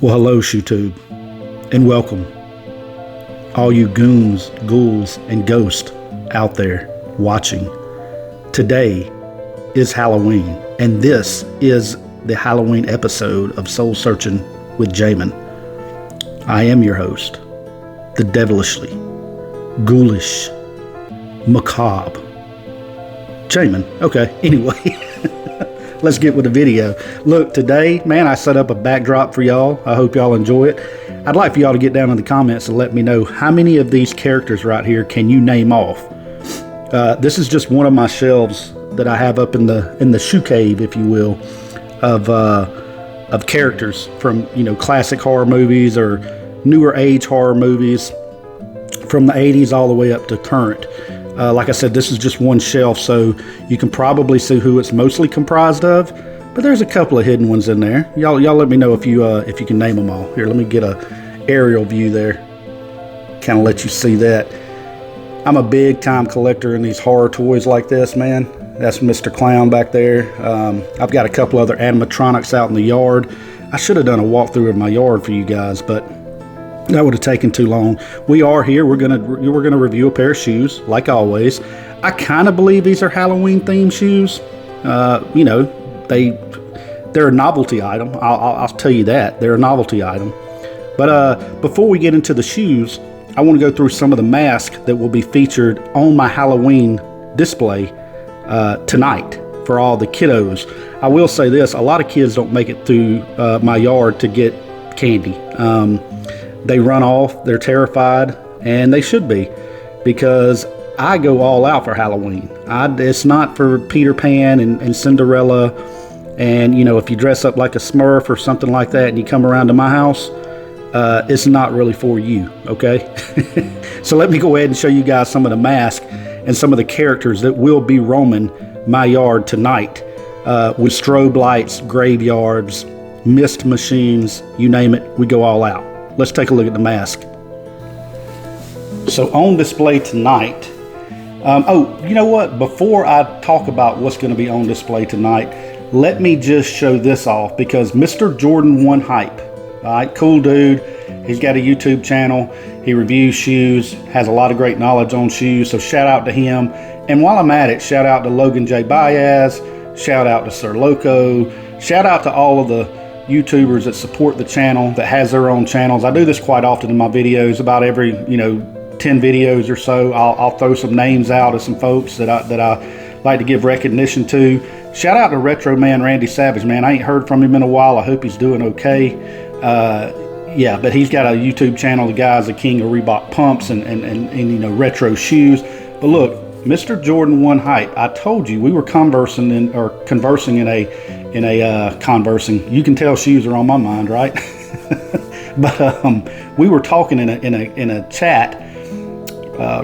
Well, hello, YouTube, and welcome, all you goons, ghouls, and ghosts out there watching. Today is Halloween, and this is the Halloween episode of Soul Searching with Jamon. I am your host, the devilishly, ghoulish, macabre Jamon. Okay, anyway. Let's get with the video. Look, today, man, I set up a backdrop for y'all. I hope y'all enjoy it. I'd like for y'all to get down in the comments and let me know how many of these characters right here can you name off. This is just one of my shelves that I have up in the shoe cave, if you will, of characters from, you know, classic horror movies or newer age horror movies from the 80s all the way up to current. Like I said, this is just one shelf, so you can probably see who it's mostly comprised of. But there's a couple of hidden ones in there. Y'all let me know if you can name them all. Here, let me get a aerial view there. Kind of let you see that. I'm a big time collector in these horror toys like this, man. That's Mr. Clown back there. I've got a couple other animatronics out in the yard. I should have done a walkthrough of my yard for you guys, but that would have taken too long. We are here. We're gonna review a pair of shoes, like always. I kind of believe these are Halloween themed shoes. You know, they're a novelty item. I'll tell you that they're a novelty item. But before we get into the shoes, I want to go through some of the masks that will be featured on my Halloween display tonight for all the kiddos. I will say this: a lot of kids don't make it through my yard to get candy. They run off, they're terrified, and they should be, because I go all out for Halloween. It's not for Peter Pan and Cinderella, and, you know, if you dress up like a Smurf or something like that and you come around to my house, it's not really for you, okay? So let me go ahead and show you guys some of the masks and some of the characters that will be roaming my yard tonight, with strobe lights, graveyards, mist machines, you name it, we go all out. Let's take a look at the mask. So on display tonight, oh, you know what? Before I talk about what's going to be on display tonight, let me just show this off, because Mr. Jordan 1 Hype, all right, cool dude. He's got a YouTube channel. He reviews shoes, has a lot of great knowledge on shoes, so shout out to him. And while I'm at it, shout out to Logan J. Baez, shout out to Sir Loco, shout out to all of the YouTubers that support the channel, that has their own channels. I do this quite often in my videos. About every 10 videos or so, I'll throw some names out of some folks that I like to give recognition to. Shout out to Retro Man Randy Savage, man. I ain't heard from him in a while. I hope he's doing okay. Yeah, but he's got a YouTube channel. The guy's the king of Reebok pumps and you know, retro shoes. But look, Mr. Jordan 1 Hype, I told you we were conversing in a conversing. You can tell shoes are on my mind, right? But we were talking in a chat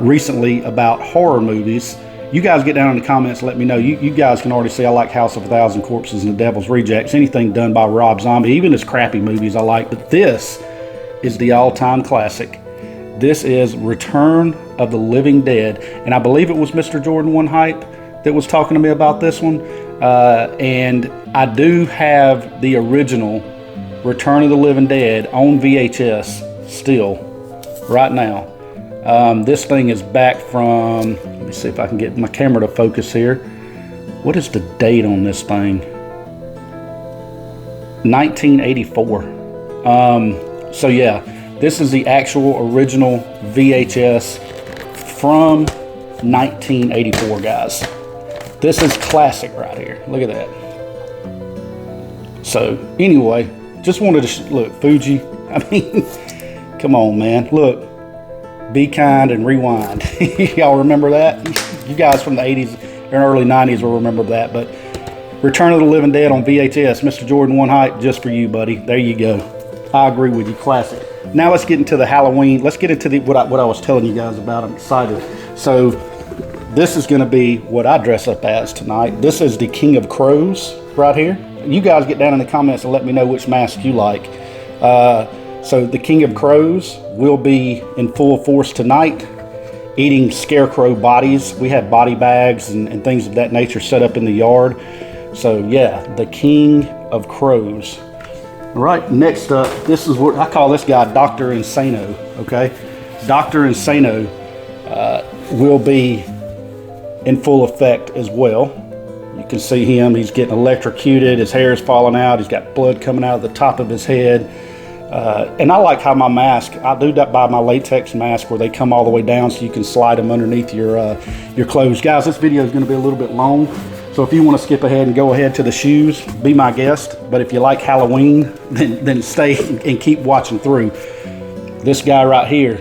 recently about horror movies. You guys get down in the comments and let me know. You guys can already see I like House of a Thousand Corpses and The Devil's Rejects. Anything done by Rob Zombie, even his crappy movies I like. But this is the all-time classic. This is Return of the Living Dead. And I believe it was Mr. Jordan 1 Hype that was talking to me about this one. And I do have the original Return of the Living Dead on VHS still right now. This thing is back from, let me see if I can get my camera to focus here. What is the date on this thing? 1984. So yeah, this is the actual original VHS from 1984, guys. This is classic right here. Look at that. So anyway, just wanted to look, Fuji. I mean, come on, man. Look, Be Kind and Rewind. Y'all remember that? You guys from the 80s and early 90s will remember that. But Return of the Living Dead on VHS, Mr. Jordan 1 Hype, just for you, buddy. There you go. I agree with you. Classic. Now let's get into the Halloween. Let's get into what I was telling you guys about. I'm excited. So this is going to be what I dress up as tonight. This is the King of Crows right here. You guys get down in the comments and let me know which mask you like. So the King of Crows will be in full force tonight, eating scarecrow bodies. We have body bags and things of that nature set up in the yard. So yeah, the King of Crows. All right, next up, this is what I call this guy Dr. Insano, okay? Dr. Insano will be in full effect as well. You can see him, he's getting electrocuted, his hair is falling out, he's got blood coming out of the top of his head. And I like how my mask, I do that by my latex mask where they come all the way down so you can slide them underneath your clothes. Guys, this video is going to be a little bit long, so if you want to skip ahead and go ahead to the shoes, be my guest. But if you like Halloween, then stay and keep watching through. This guy right here,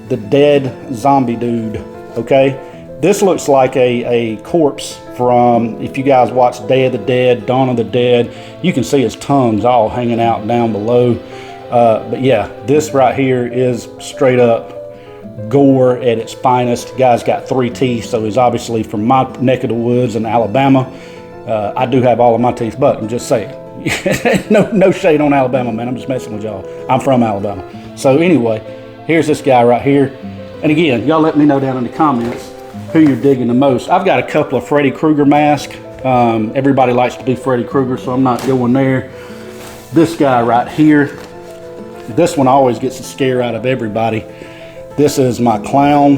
the dead zombie dude, okay? This looks like a corpse from, if you guys watch Day of the Dead, Dawn of the Dead, you can see his tongue's all hanging out down below. But yeah, this right here is straight up gore at its finest. Guy's got 3 teeth, so he's obviously from my neck of the woods in Alabama. I do have all of my teeth, but I'm just saying. no shade on Alabama, man. I'm just messing with y'all. I'm from Alabama. So anyway, here's this guy right here. And again, y'all let me know down in the comments who you're digging the most. I've got a couple of Freddy Krueger masks. Everybody likes to be Freddy Krueger, so I'm not going there. This guy right here, this one always gets a scare out of everybody. This is my clown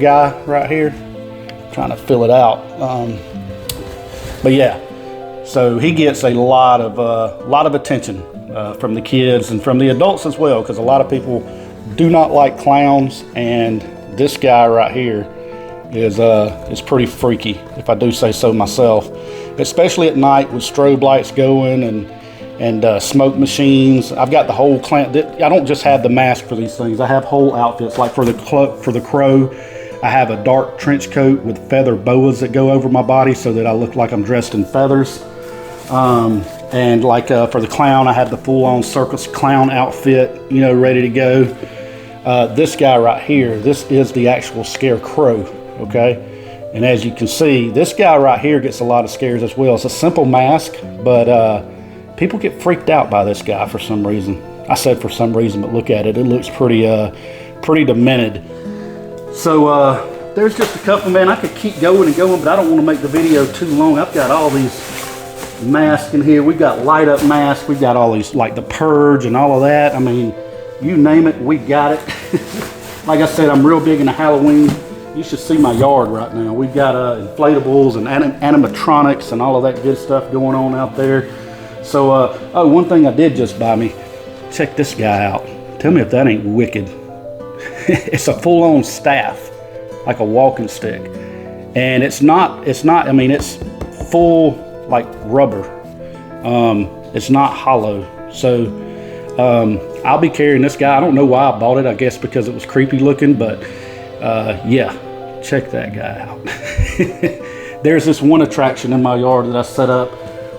guy right here. I'm trying to fill it out. But yeah, so he gets a lot of attention from the kids and from the adults as well, because a lot of people do not like clowns, and this guy right here is pretty freaky, if I do say so myself, especially at night with strobe lights going and smoke machines. I've got the whole clan. I don't just have the mask for these things. I have whole outfits. Like for the crow, I have a dark trench coat with feather boas that go over my body so that I look like I'm dressed in feathers. And like for the clown, I have the full-on circus clown outfit, you know, ready to go. This guy right here, this is the actual scarecrow, okay? And as you can see, this guy right here gets a lot of scares as well. It's a simple mask, but people get freaked out by this guy for some reason. I said for some reason, but look at it. It looks pretty demented. So there's just a couple, man. I could keep going and going, but I don't want to make the video too long. I've got all these masks in here. We've got light up masks. We've got all these, like the Purge and all of that. I mean, you name it, we got it. Like I said, I'm real big into Halloween. You should see my yard right now. We've got inflatables and animatronics and all of that good stuff going on out there. So, oh, one thing I did just buy me. Check this guy out. Tell me if that ain't wicked. It's a full-on staff, like a walking stick. And it's not, I mean, it's full, like rubber. It's not hollow. So, I'll be carrying this guy. I don't know why I bought it. I guess because it was creepy looking, but yeah, check that guy out. There's this one attraction in my yard that I set up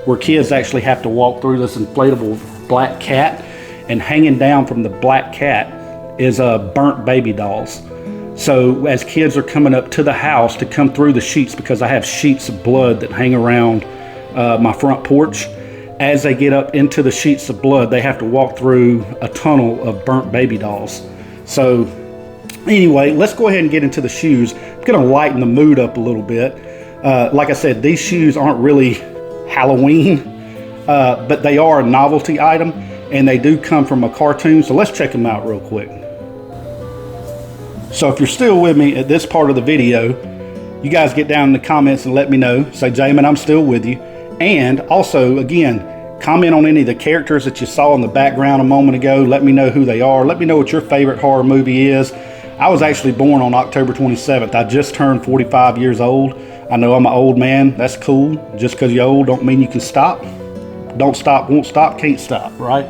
where kids actually have to walk through this inflatable black cat, and hanging down from the black cat is burnt baby dolls. So as kids are coming up to the house to come through the sheets, because I have sheets of blood that hang around my front porch, as they get up into the sheets of blood, they have to walk through a tunnel of burnt baby dolls. So anyway, let's go ahead and get into the shoes. I'm gonna lighten the mood up a little bit. Like I said, these shoes aren't really Halloween, but they are a novelty item, and they do come from a cartoon. So let's check them out real quick. So if you're still with me at this part of the video, you guys get down in the comments and let me know. Say, Jamon, I'm still with you. And also, again, comment on any of the characters that you saw in the background a moment ago. Let me know who they are. Let me know what your favorite horror movie is. I was actually born on October 27th. I just turned 45 years old. I know I'm an old man. That's cool. Just because you're old don't mean you can stop. Don't stop, won't stop, can't stop, right?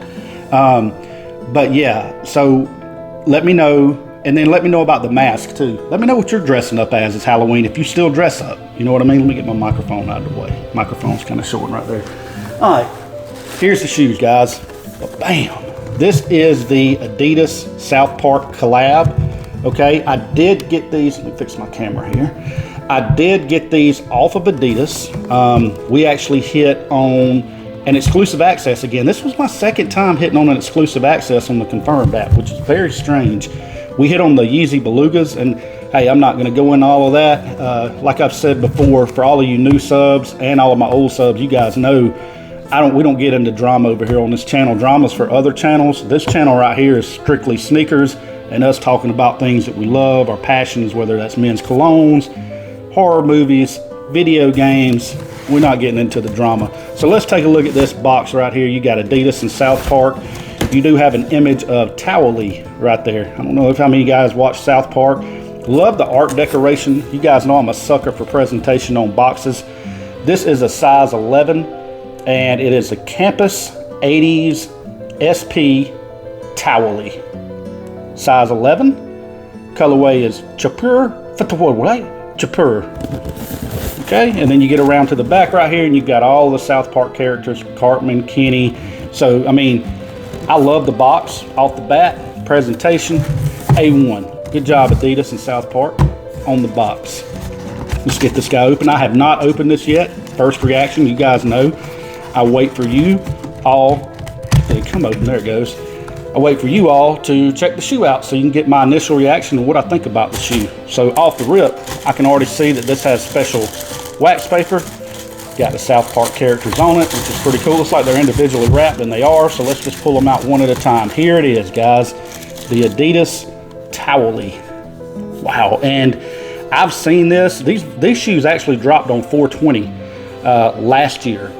But yeah, so let me know. And then let me know about the mask too. Let me know what you're dressing up as. It's Halloween. If you still dress up, you know what I mean? Let me get my microphone out of the way. Microphone's kind of short right there. All right, here's the shoes, guys. Bam. This is the Adidas South Park collab. Okay, I did get these. Let me fix my camera here. I did get these off of Adidas. We actually hit on an exclusive access again. This was my second time hitting on an exclusive access on the Confirmed app, which is very strange. We hit on the Yeezy Belugas, and hey, I'm not going to go into all of that. Like I've said before, for all of you new subs and all of my old subs, you guys know we don't get into drama over here on this channel. Drama's for other channels. This channel right here is strictly sneakers and us talking about things that we love, our passions, whether that's men's colognes, horror movies, video games. We're not getting into the drama. So let's take a look at this box right here. You got Adidas and South Park. You do have an image of Towelie right there. I don't know if how many of you guys watch South Park. Love the art decoration. You guys know I'm a sucker for presentation on boxes. This is a size 11, and it is a Campus 80s SP Towelie. Size 11. Colorway is Chapur. Okay, and then you get around to the back right here, and you've got all the South Park characters, Cartman, Kenny. So, I mean, I love the box off the bat. Presentation, A1. Good job, Adidas and South Park on the box. Let's get this guy open. I have not opened this yet. First reaction, you guys know. I wait for you all. Did it come open? There it goes. I wait for you all to check the shoe out so you can get my initial reaction and what I think about the shoe. So off the rip, I can already see that this has special wax paper. Got the South Park characters on it, which is pretty cool. Looks like they're individually wrapped, and they are. So let's just pull them out one at a time. Here it is, guys. The Adidas Towelie. Wow. And I've seen this. These shoes actually dropped on 420 last year.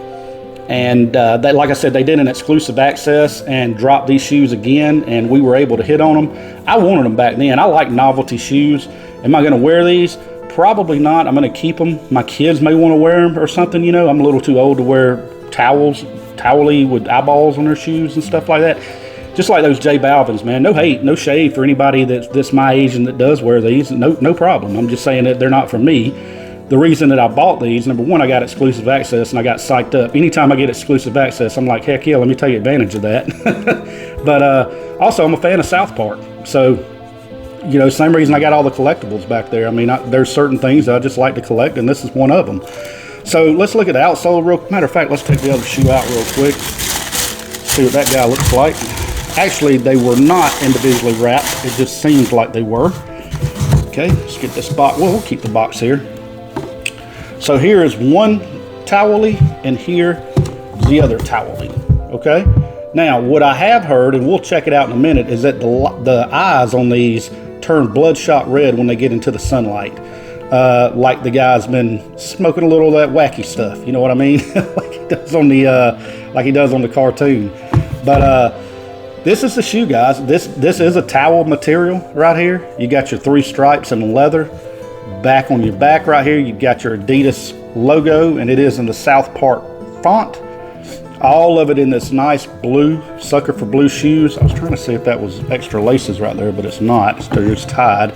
And they, like I said, they did an exclusive access and dropped these shoes again, and we were able to hit on them. I wanted them back then. I like novelty shoes. Am I going to wear these? Probably not. I'm going to keep them. My kids may want to wear them or something, you know. I'm a little too old to wear Towelie with eyeballs on their shoes and stuff like that. Just like those J Balvins, man. No hate, no shade for anybody that's my age and that does wear these. No problem. I'm just saying that they're not for me. The reason that I bought these, number one, I got exclusive access and I got psyched up. Anytime I get exclusive access, I'm like, heck yeah, let me take advantage of that. But also, I'm a fan of South Park. So, you know, same reason I got all the collectibles back there. I mean, there's certain things I just like to collect, and this is one of them. So let's look at the outsole real quick. Matter of fact, let's take the other shoe out real quick. See what that guy looks like. Actually, they were not individually wrapped. It just seems like they were. Okay, let's get this box. Well, we'll keep the box here. So here is one Towelie, and here is the other Towelie. Okay. Now, what I have heard, and we'll check it out in a minute, is that the eyes on these turn bloodshot red when they get into the sunlight. Like the guy's been smoking a little of that wacky stuff. You know what I mean? like he does on the cartoon. But this is the shoe, guys. This is a towel material right here. You got your 3 stripes in leather. Back on your back right here, you've got your Adidas logo, and it is in the South Park font. All of it in this nice blue, sucker for blue shoes. I was trying to see if that was extra laces right there, but it's not. They're just tied.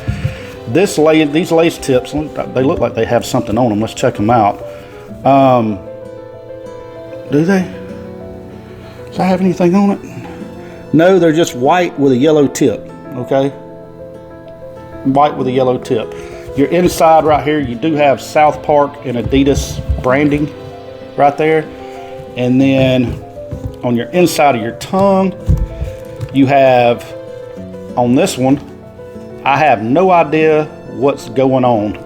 These lace tips, they look like they have something on them. Let's check them out. Do they? Does that have anything on it? No, they're just white with a yellow tip. Okay? White with a yellow tip. Your inside right here, you do have South Park and Adidas branding right there. And then on your inside of your tongue, you have, on this one, I have no idea what's going on,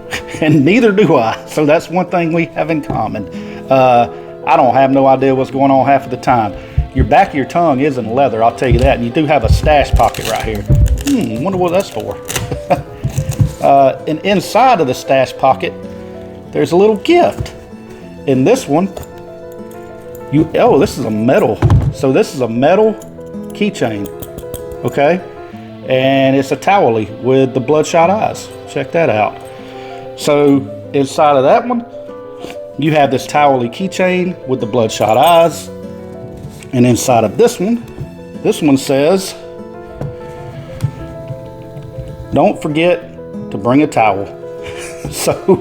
and neither do I. So that's one thing we have in common. I don't have no idea what's going on half of the time. Your back of your tongue is in leather, I'll tell you that. And you do have a stash pocket right here. Wonder what that's for. And inside of the stash pocket, there's a little gift. In this one, this is a metal. So this is a metal keychain, okay? And it's a Towelie with the bloodshot eyes. Check that out. So inside of that one, you have this Towelie keychain with the bloodshot eyes. And inside of this one says, don't forget to bring a towel. So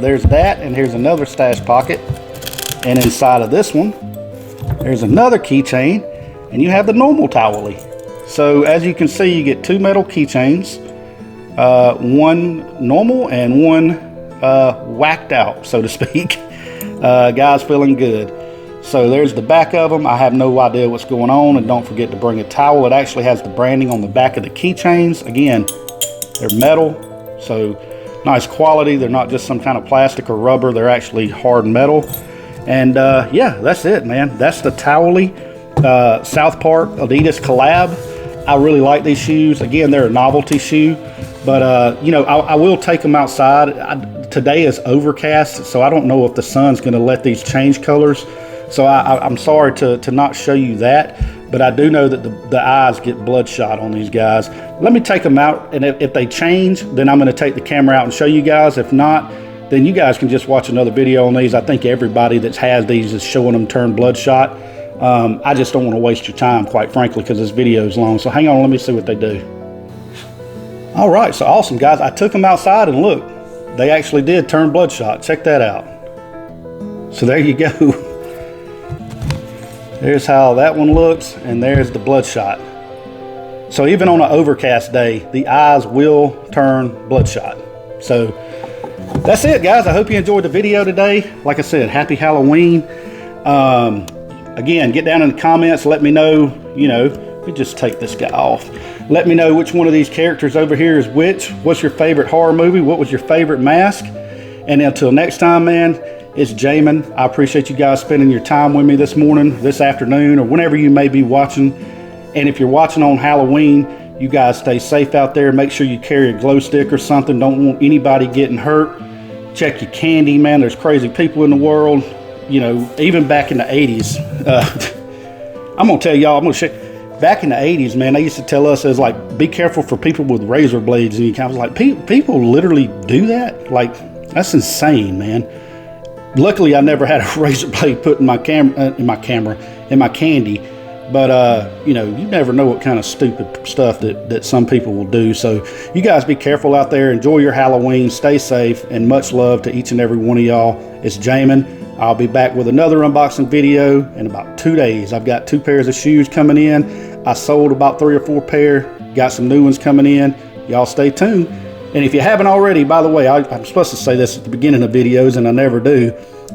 there's that, and here's another stash pocket. And inside of this one, there's another keychain, and you have the normal Towelie. So as you can see, you get 2 metal keychains, one normal and one whacked out, so to speak. Guys feeling good. So there's the back of them. I have no idea what's going on, and don't forget to bring a towel. It actually has the branding on the back of the keychains. Again, they're metal, so nice quality. They're not just some kind of plastic or rubber. They're actually hard metal. And yeah, that's it, man. That's the Towelie South Park Adidas collab. I really like these shoes. Again, they're a novelty shoe, but you know, I will take them outside. Today is overcast, so I don't know if the sun's going to let these change colors. So I'm sorry to not show you that, but I do know that the eyes get bloodshot on these guys. Let me take them out, and if they change, then I'm going to take the camera out and show you guys. If not, then you guys can just watch another video on these. I think everybody that has these is showing them turn bloodshot. I just don't want to waste your time, quite frankly, because this video is long. So hang on, let me see what they do. All right, so awesome, guys. I took them outside, and look, they actually did turn bloodshot. Check that out. So there you go. There's how that one looks, and there's the bloodshot. So even on an overcast day, the eyes will turn bloodshot. So that's it, guys. I hope you enjoyed the video today. Like I said, happy Halloween. Again, get down in the comments. Let me know, you know, let me just take this guy off. Let me know which one of these characters over here is which. What's your favorite horror movie? What was your favorite mask? And until next time, man, it's Jamon. I appreciate you guys spending your time with me this morning, this afternoon, or whenever you may be watching. And if you're watching on Halloween, you guys stay safe out there. Make sure you carry a glow stick or something. Don't want anybody getting hurt. Check your candy, man. There's crazy people in the world. You know, even back in the 80s, I'm gonna tell y'all, back in the 80s, man, they used to tell us, as like, be careful for people with razor blades. And I was like, people literally do that? Like, that's insane, man. Luckily, I never had a razor blade put in my candy. But, you know, you never know what kind of stupid stuff that some people will do. So you guys be careful out there. Enjoy your Halloween. Stay safe. And much love to each and every one of y'all. It's Jamon. I'll be back with another unboxing video in about 2 days. I've got 2 pairs of shoes coming in. I sold about 3 or 4 pair. Got some new ones coming in. Y'all stay tuned. And if you haven't already, by the way, I'm supposed to say this at the beginning of videos, and I never do,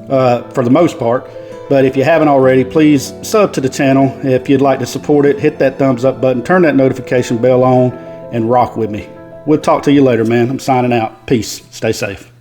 for the most part. But if you haven't already, please sub to the channel. If you'd like to support it, hit that thumbs up button, turn that notification bell on, and rock with me. We'll talk to you later, man. I'm signing out. Peace. Stay safe.